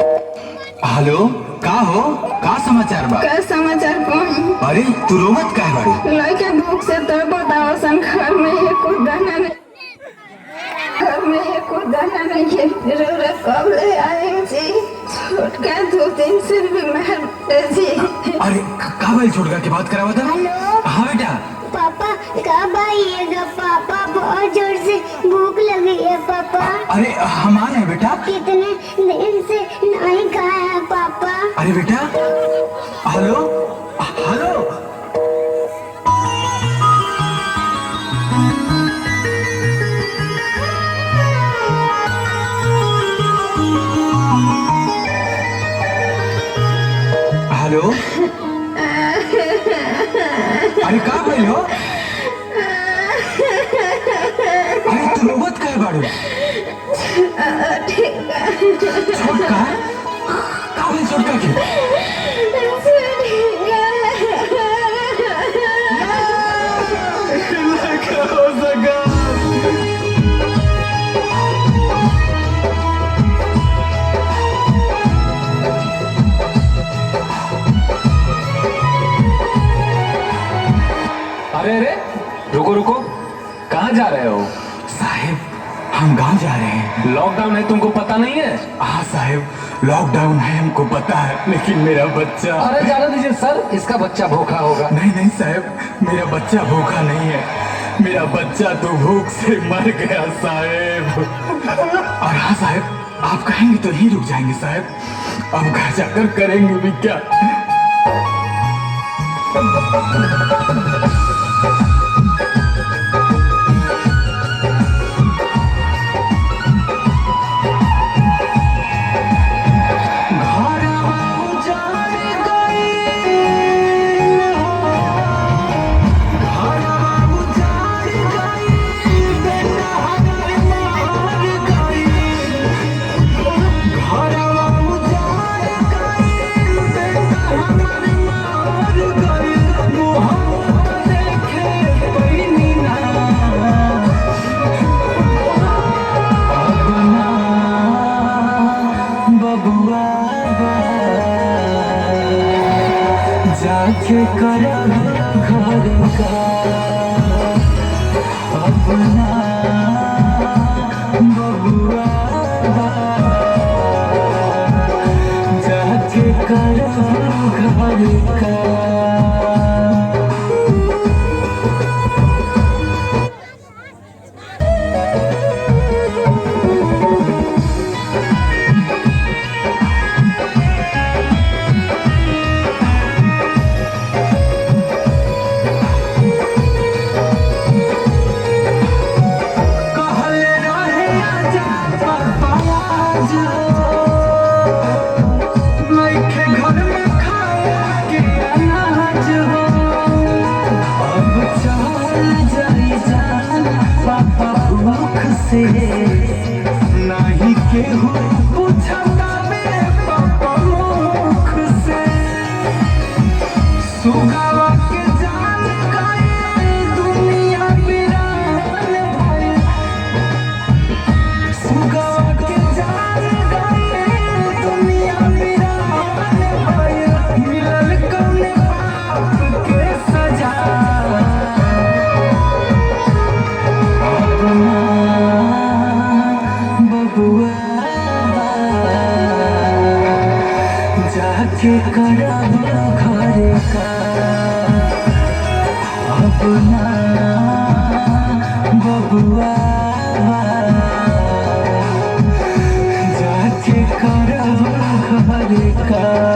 Hello, का हो? का समाचार बा? का समाचार कौन? अरे तू रोवत काहे बाड़ी? लड़के भूख से तड़पतावसन। घर में एको दाना नहीं, घर में एको दाना नहीं है। रउरा कब ले आए जी? छोटका 2-3 दिन बीमार है जी। अरे का भाई छोटका की बात करावा था? हेलो हाँ बेटा। पापा, कब आइएगा पापा? बहुत जोर से भूख लगी है पापा। अरे हम आ रहे हैं बेटा। कितने दिन से नहीं खाया है पापा। अरे बेटा, हेलो हेलो। हेलो। अरे का भाई हो? अरे तू रोवत काहे बाड़ू? छोटका का भाई छोटका के? हो सका। अरे अरे, रुको रुको, कहाँ जा रहे हो? साहेब हम गांव जा रहे हैं। लॉकडाउन है, तुमको पता नहीं है? हाँ साहेब, लॉकडाउन है हमको पता है, लेकिन मेरा बच्चा। अरे जाने दीजिए सर, इसका बच्चा भूखा होगा। नहीं नहीं साहब, मेरा बच्चा भूखा नहीं है। मेरा बच्चा तो भूख से मर गया साहेब। और हाँ साहेब, आप कहेंगे तो यहीं रुक जाएंगे साहेब। अब घर जाकर करेंगे भी क्या? जाके करब घर का अपना बबुआ, जाके करब घर का। नहीं केहू पूछता मेरे पापा मुख से। सुगावा के जान गए दुनिया वीरान भइल। सुगावा के जान गए दुनिया वीरान भइल। मिलल कौने पाप के सजा? जाके करब घर का अपना बबुआ, जाके करब घर का।